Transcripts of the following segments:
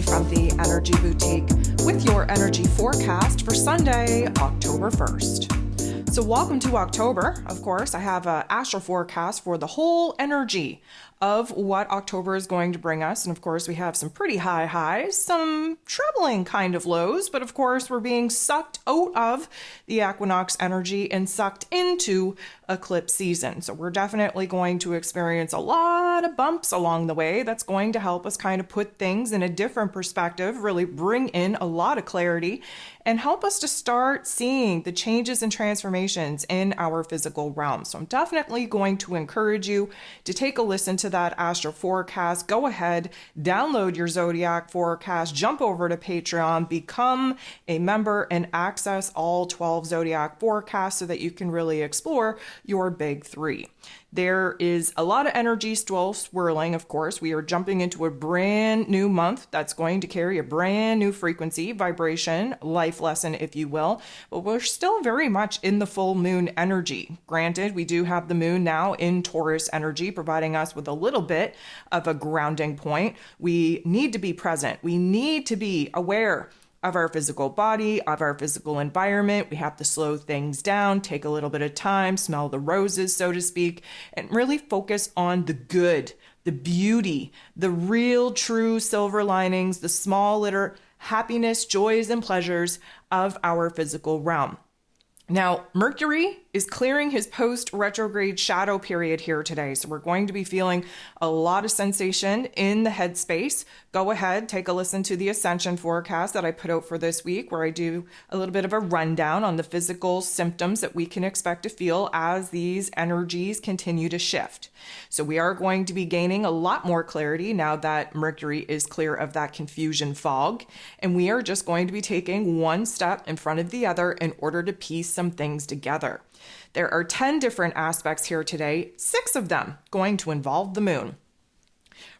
from the Energy Boutique with your energy forecast for Sunday, October 1st. So welcome to October. Of course, I have an astral forecast for the whole energy of what October is going to bring us. And of course, we have some pretty high highs, some troubling kind of lows, but of course, we're being sucked out of the equinox energy and sucked into eclipse season. So we're definitely going to experience a lot of bumps along the way. That's going to help us kind of put things in a different perspective, really bring in a lot of clarity and help us to start seeing the changes and transformations in our physical realm. So I'm definitely going to encourage you to take a listen to that astro forecast. Go ahead, download your zodiac forecast, jump over to Patreon, become a member and access all 12 zodiac forecasts so that you can really explore your big three. There is a lot of energy still swirling, of course. We are jumping into a brand new month that's going to carry a brand new frequency, vibration, life lesson, if you will. But we're still very much in the full moon energy. Granted, we do have the moon now in Taurus energy, providing us with a little bit of a grounding point. We need to be present. We need to be aware of our physical body, of our physical environment. We have to slow things down, take a little bit of time, smell the roses, so to speak, and really focus on the good, the beauty, the real, true silver linings, the small little happiness, joys, and pleasures of our physical realm. Now, Mercury is clearing his post-retrograde shadow period here today. So we're going to be feeling a lot of sensation in the headspace. Go ahead, take a listen to the ascension forecast that I put out for this week, where I do a little bit of a rundown on the physical symptoms that we can expect to feel as these energies continue to shift. So we are going to be gaining a lot more clarity now that Mercury is clear of that confusion fog. And we are just going to be taking one step in front of the other in order to piece some things together. There are 10 different aspects here today, 6 of them going to involve the moon.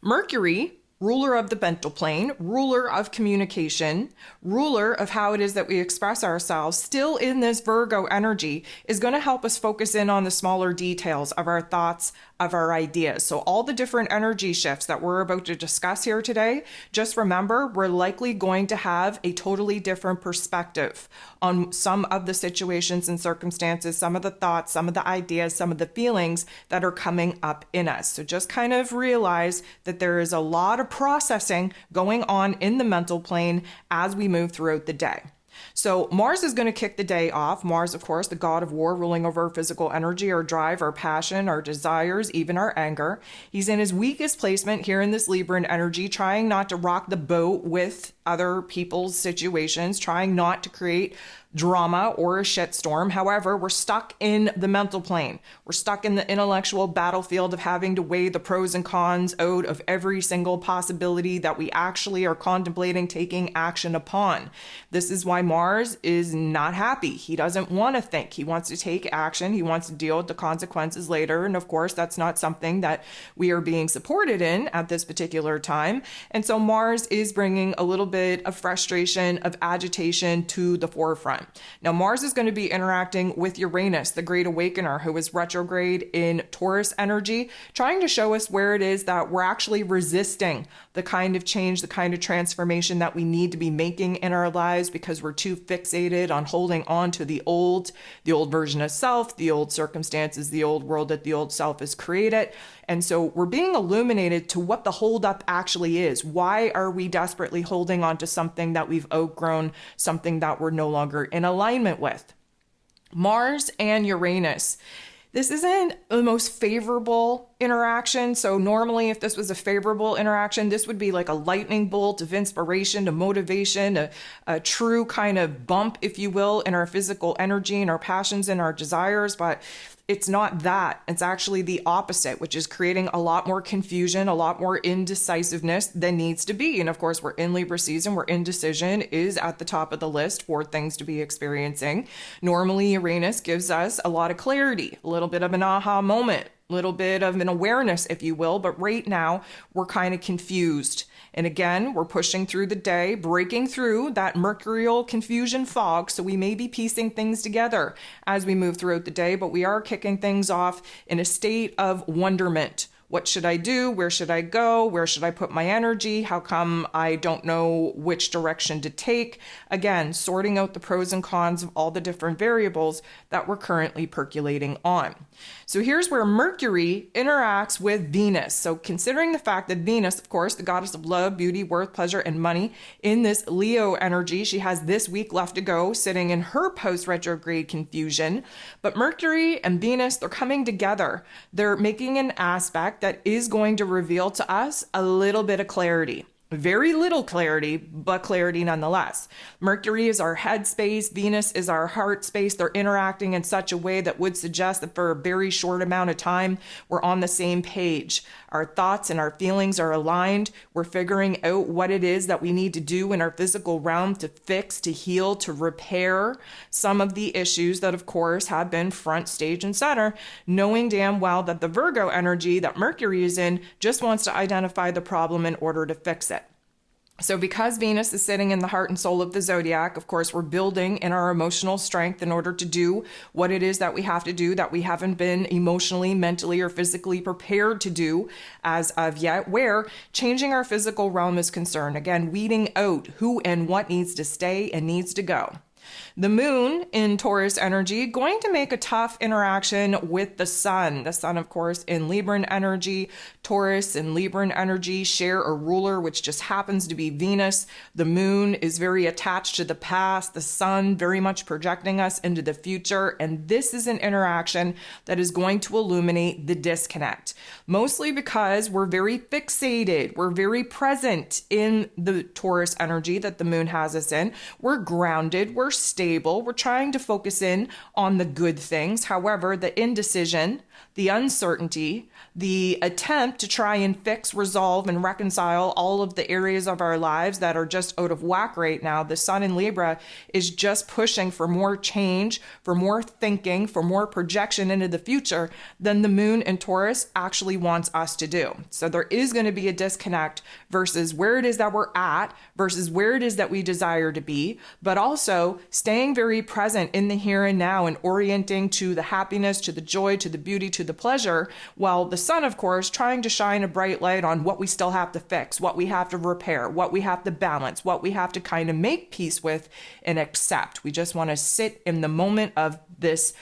Mercury, ruler of the mental plane, ruler of communication, ruler of how it is that we express ourselves, still in this Virgo energy, is going to help us focus in on the smaller details of our thoughts, of our ideas. So all the different energy shifts that we're about to discuss here today, just remember, we're likely going to have a totally different perspective on some of the situations and circumstances, some of the thoughts, some of the ideas, some of the feelings that are coming up in us. So just kind of realize that there is a lot of processing going on in the mental plane as we move throughout the day. So Mars is going to kick the day off. Mars, of course, the god of war, ruling over physical energy, our drive, our passion, our desires, even our anger. He's in his weakest placement here in this Libran energy, trying not to rock the boat with other people's situations, trying not to create drama or a shitstorm. However, we're stuck in the mental plane. We're stuck in the intellectual battlefield of having to weigh the pros and cons out of every single possibility that we actually are contemplating taking action upon. This is why Mars is not happy. He doesn't want to think. He wants to take action. He wants to deal with the consequences later. And of course, that's not something that we are being supported in at this particular time. And so Mars is bringing a little bit of frustration, of agitation to the forefront. Now, Mars is going to be interacting with Uranus, the Great Awakener, who is retrograde in Taurus energy, trying to show us where it is that we're actually resisting the kind of change, the kind of transformation that we need to be making in our lives because we're too fixated on holding on to the old version of self, the old circumstances, the old world that the old self has created. And so we're being illuminated to what the holdup actually is. Why are we desperately holding on to something that we've outgrown, something that we're no longer in alignment with? Mars and Uranus. This isn't the most favorable interaction. So normally if this was a favorable interaction, this would be like a lightning bolt of inspiration, to motivation, a true kind of bump, if you will, in our physical energy and our passions and our desires. But it's not that. It's actually the opposite, which is creating a lot more confusion, a lot more indecisiveness than needs to be. And of course, we're in Libra season where indecision is at the top of the list for things to be experiencing. Normally, Uranus gives us a lot of clarity, a little bit of an aha moment, a little bit of an awareness, if you will. But right now, we're kind of confused. And again, we're pushing through the day, breaking through that mercurial confusion fog. So we may be piecing things together as we move throughout the day, but we are kicking things off in a state of wonderment. What should I do? Where should I go? Where should I put my energy? How come I don't know which direction to take? Again, sorting out the pros and cons of all the different variables that we're currently percolating on. So here's where Mercury interacts with Venus. So considering the fact that Venus, of course, the goddess of love, beauty, worth, pleasure, and money, in this Leo energy, she has this week left to go, sitting in her post-retrograde confusion. But Mercury and Venus, they're coming together. They're making an aspect that is going to reveal to us a little bit of clarity. Very little clarity, but clarity nonetheless. Mercury is our head space. Venus is our heart space. They're interacting in such a way that would suggest that for a very short amount of time, we're on the same page. Our thoughts and our feelings are aligned. We're figuring out what it is that we need to do in our physical realm to fix, to heal, to repair some of the issues that, of course, have been front, stage, and center, knowing damn well that the Virgo energy that Mercury is in just wants to identify the problem in order to fix it. So because Venus is sitting in the heart and soul of the zodiac, of course, we're building in our emotional strength in order to do what it is that we have to do that we haven't been emotionally, mentally, or physically prepared to do as of yet, where changing our physical realm is concerned. Again, weeding out who and what needs to stay and needs to go. The moon in Taurus energy going to make a tough interaction with the sun. The sun, of course, in Libran energy. Taurus and Libran energy share a ruler, which just happens to be Venus. The moon is very attached to the past. The sun very much projecting us into the future. And this is an interaction that is going to illuminate the disconnect. Mostly because we're very fixated. We're very present in the Taurus energy that the moon has us in. We're grounded. We're stable. We're trying to focus in on the good things. However, the indecision, the uncertainty, the attempt to try and fix, resolve, and reconcile all of the areas of our lives that are just out of whack right now. The sun in Libra is just pushing for more change, for more thinking, for more projection into the future than the moon in Taurus actually wants us to do. So there is going to be a disconnect versus where it is that we're at versus where it is that we desire to be, but also staying very present in the here and now and orienting to the happiness, to the joy, to the beauty, to the pleasure, while the sun, of course, trying to shine a bright light on what we still have to fix, what we have to repair, what we have to balance, what we have to kind of make peace with and accept. We just want to sit in the moment of this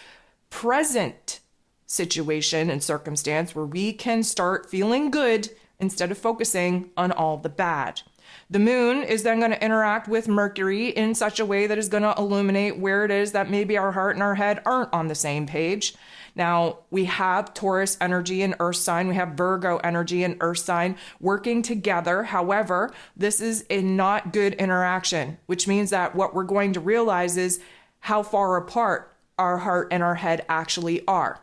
present situation and circumstance where we can start feeling good instead of focusing on all the bad. The moon is then going to interact with Mercury in such a way that is going to illuminate where it is that maybe our heart and our head aren't on the same page. Now, we have Taurus energy and Earth sign. We have Virgo energy and Earth sign working together. However, this is a not good interaction, which means that what we're going to realize is how far apart our heart and our head actually are.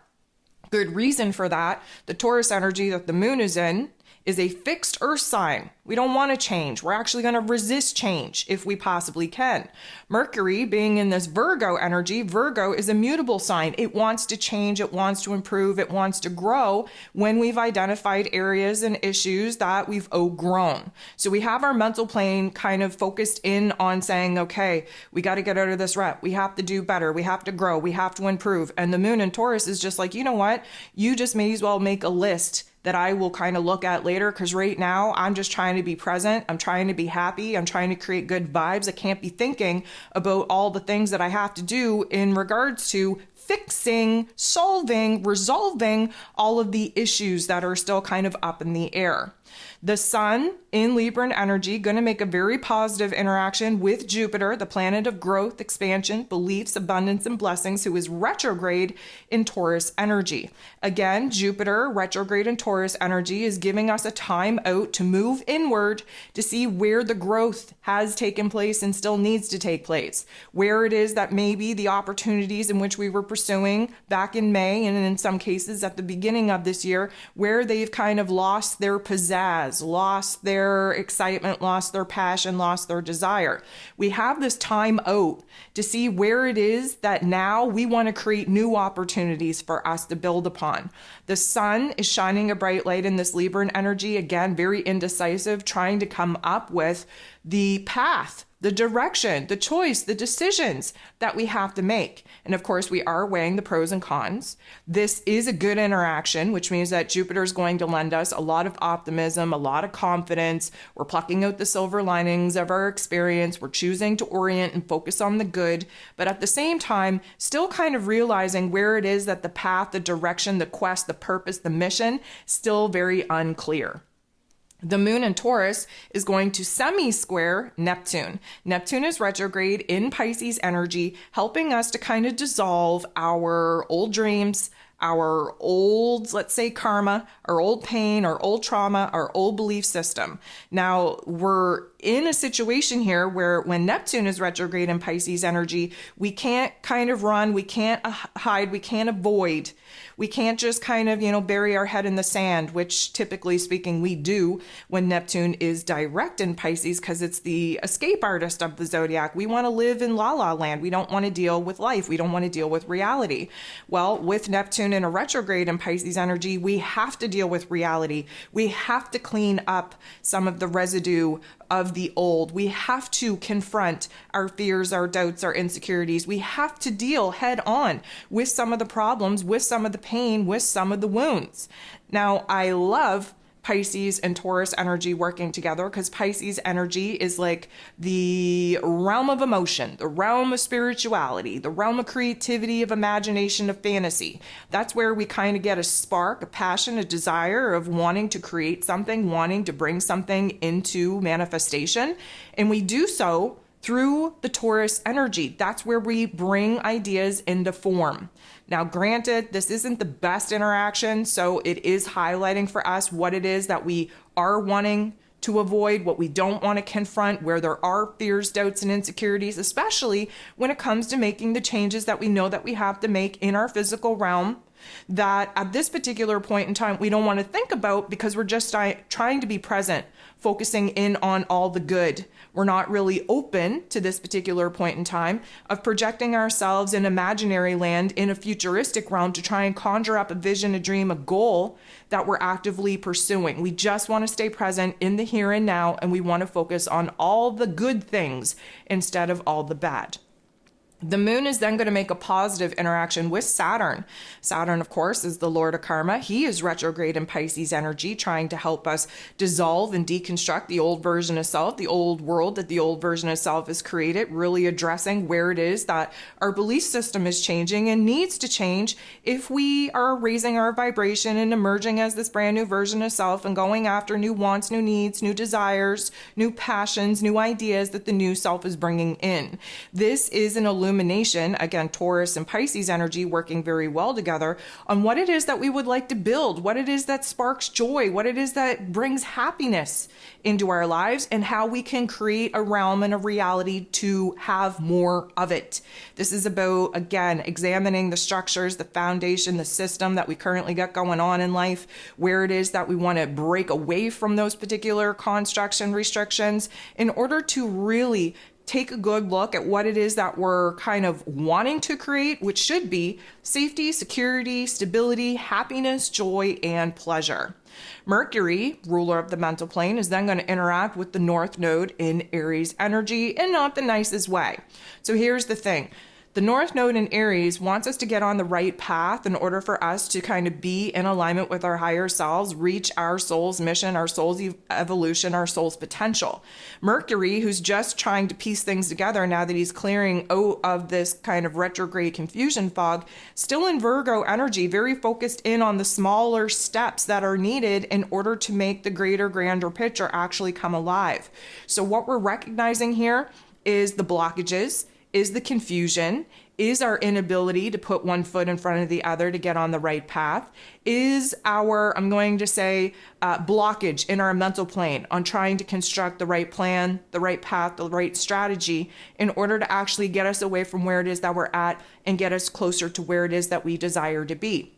Good reason for that. The Taurus energy that the moon is in is a fixed Earth sign. We don't want to change. We're actually going to resist change if we possibly can. Mercury being in this Virgo energy, Virgo is a mutable sign. It wants to change, it wants to improve, it wants to grow when we've identified areas and issues that we've outgrown. So we have our mental plane kind of focused in on saying, okay, we got to get out of this rut. We have to do better. We have to grow. We have to improve. And the moon in Taurus is just like, you know what? You just may as well make a list that I will kind of look at later, because right now I'm just trying to be present. I'm trying to be happy. I'm trying to create good vibes. I can't be thinking about all the things that I have to do in regards to fixing, solving, resolving all of the issues that are still kind of up in the air. The sun in Libran energy going to make a very positive interaction with Jupiter, the planet of growth, expansion, beliefs, abundance, and blessings, who is retrograde in Taurus energy. Again, Jupiter retrograde in Taurus energy is giving us a time out to move inward to see where the growth has taken place and still needs to take place, where it is that maybe the opportunities in which we were pursuing back in May and in some cases at the beginning of this year, where they've kind of lost their pizzazz, lost their excitement, lost their passion, lost their desire. We have this time out to see where it is that now we want to create new opportunities for us to build upon. The sun is shining a bright light in this Libran energy, again, very indecisive, trying to come up with the path the direction, the choice, the decisions that we have to make. And of course, we are weighing the pros and cons. This is a good interaction, which means that Jupiter is going to lend us a lot of optimism, a lot of confidence. We're plucking out the silver linings of our experience. We're choosing to orient and focus on the good, but at the same time, still kind of realizing where it is that the path, the direction, the quest, the purpose, the mission, still very unclear. The moon in Taurus is going to semi-square Neptune. Neptune is retrograde in Pisces energy, helping us to kind of dissolve our old dreams, our old, let's say, karma, our old pain, our old trauma, our old belief system. Now, we're in a situation here where when Neptune is retrograde in Pisces energy, we can't kind of run, we can't hide, we can't avoid. We can't just kind of, bury our head in the sand, which typically speaking we do when Neptune is direct in Pisces because it's the escape artist of the zodiac. We want to live in la la land. We don't want to deal with life. We don't want to deal with reality. Well, with Neptune in a retrograde in Pisces energy, we have to deal with reality. We have to clean up some of the residue of the old. We have to confront our fears, our doubts, our insecurities. We have to deal head on with some of the problems, with some of the pain, with some of the wounds. Now, I love Pisces and Taurus energy working together because Pisces energy is like the realm of emotion, the realm of spirituality, the realm of creativity, of imagination, of fantasy. That's where we kind of get a spark, a passion, a desire of wanting to create something, wanting to bring something into manifestation. And we do so through the Taurus energy. That's where we bring ideas into form. Now, granted, this isn't the best interaction, so it is highlighting for us what it is that we are wanting to avoid, what we don't want to confront, where there are fears, doubts, and insecurities, especially when it comes to making the changes that we know that we have to make in our physical realm that at this particular point in time, we don't want to think about because we're just trying to be present, focusing in on all the good. We're not really open to this particular point in time of projecting ourselves in imaginary land in a futuristic realm to try and conjure up a vision, a dream, a goal that we're actively pursuing. We just want to stay present in the here and now, and we want to focus on all the good things instead of all the bad. The moon is then going to make a positive interaction with Saturn. Saturn, of course, is the Lord of Karma. He is retrograde in Pisces energy, trying to help us dissolve and deconstruct the old version of self, the old world that the old version of self has created, really addressing where it is that our belief system is changing and needs to change if we are raising our vibration and emerging as this brand new version of self and going after new wants, new needs, new desires, new passions, new ideas that the new self is bringing in. This is an illumination, again, Taurus and Pisces energy working very well together on what it is that we would like to build, what it is that sparks joy, what it is that brings happiness into our lives, and how we can create a realm and a reality to have more of it. This is about, again, examining the structures, the foundation, the system that we currently got going on in life, where it is that we want to break away from those particular constructs and restrictions in order to really take a good look at what it is that we're kind of wanting to create, which should be safety, security, stability, happiness, joy, and pleasure. Mercury, ruler of the mental plane, is then going to interact with the North Node in Aries energy in not the nicest way. So here's the thing. The North Node in Aries wants us to get on the right path in order for us to kind of be in alignment with our higher selves, reach our soul's mission, our soul's evolution, our soul's potential. Mercury, who's just trying to piece things together now that he's clearing out of this kind of retrograde confusion fog, still in Virgo energy, very focused in on the smaller steps that are needed in order to make the greater, grander picture actually come alive. So what we're recognizing here is the blockages, is the confusion, is our inability to put one foot in front of the other to get on the right path, is our, I'm going to say, blockage in our mental plane on trying to construct the right plan, the right path, the right strategy in order to actually get us away from where it is that we're at and get us closer to where it is that we desire to be.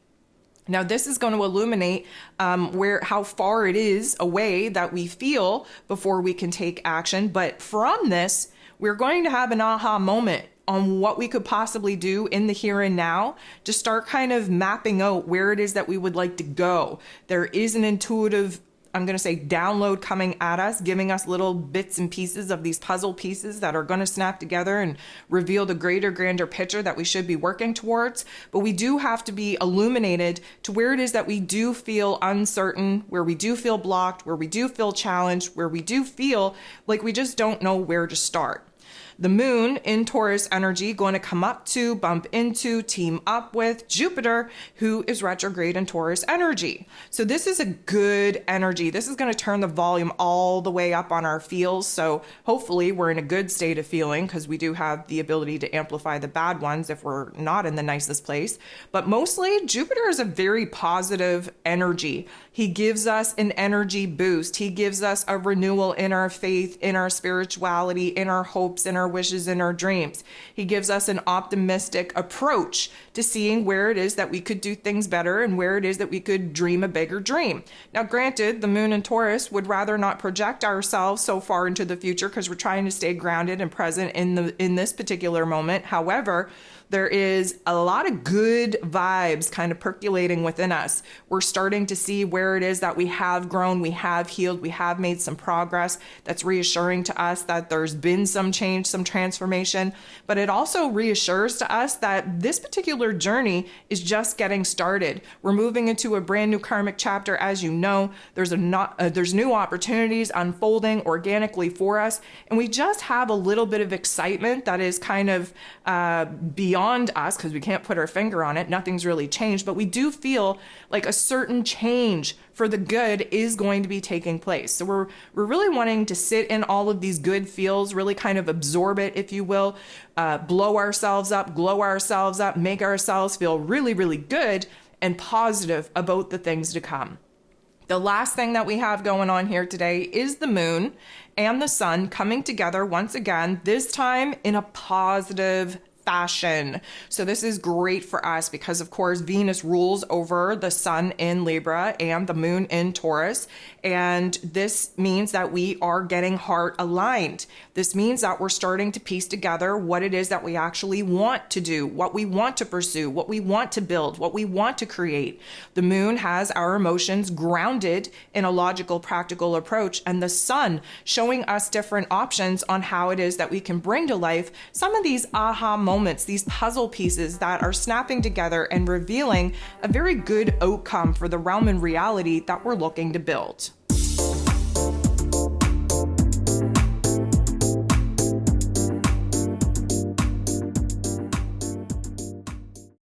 Now, this is going to illuminate how far it is away that we feel before we can take action. But from this, we're going to have an aha moment on what we could possibly do in the here and now to start kind of mapping out where it is that we would like to go. There is an intuitive I'm going to say, download coming at us, giving us little bits and pieces of these puzzle pieces that are going to snap together and reveal the greater, grander picture that we should be working towards. But we do have to be illuminated to where it is that we do feel uncertain, where we do feel blocked, where we do feel challenged, where we do feel like we just don't know where to start. The moon in Taurus energy going to come up to, bump into, team up with Jupiter, who is retrograde in Taurus energy. So this is a good energy. This is going to turn the volume all the way up on our feels. So hopefully we're in a good state of feeling, because we do have the ability to amplify the bad ones if we're not in the nicest place. But mostly Jupiter is a very positive energy. He gives us an energy boost. He gives us a renewal in our faith, in our spirituality, in our hopes, in our wishes, in our dreams. He gives us an optimistic approach to seeing where it is that we could do things better and where it is that we could dream a bigger dream. Now, granted, the moon in Taurus would rather not project ourselves so far into the future, because we're trying to stay grounded and present in this particular moment. However, there is a lot of good vibes kind of percolating within us. We're starting to see where it is that we have grown, we have healed, we have made some progress. That's reassuring to us that there's been some change, some transformation. But it also reassures to us that this particular journey is just getting started. We're moving into a brand new karmic chapter. As you know, there's new opportunities unfolding organically for us. And we just have a little bit of excitement that is kind of beyond us, because we can't put our finger on it. Nothing's really changed, but we do feel like a certain change for the good is going to be taking place. So we're really wanting to sit in all of these good feels, really kind of absorb it, if you will, blow ourselves up, glow ourselves up, make ourselves feel really, really good and positive about the things to come. The last thing that we have going on here today is the moon and the sun coming together once again, this time in a positive fashion. So this is great for us because, of course, Venus rules over the sun in Libra and the moon in Taurus. And this means that we are getting heart aligned. This means that we're starting to piece together what it is that we actually want to do, what we want to pursue, what we want to build, what we want to create. The moon has our emotions grounded in a logical, practical approach, and the sun showing us different options on how it is that we can bring to life some of these aha moments, these puzzle pieces that are snapping together and revealing a very good outcome for the realm and reality that we're looking to build.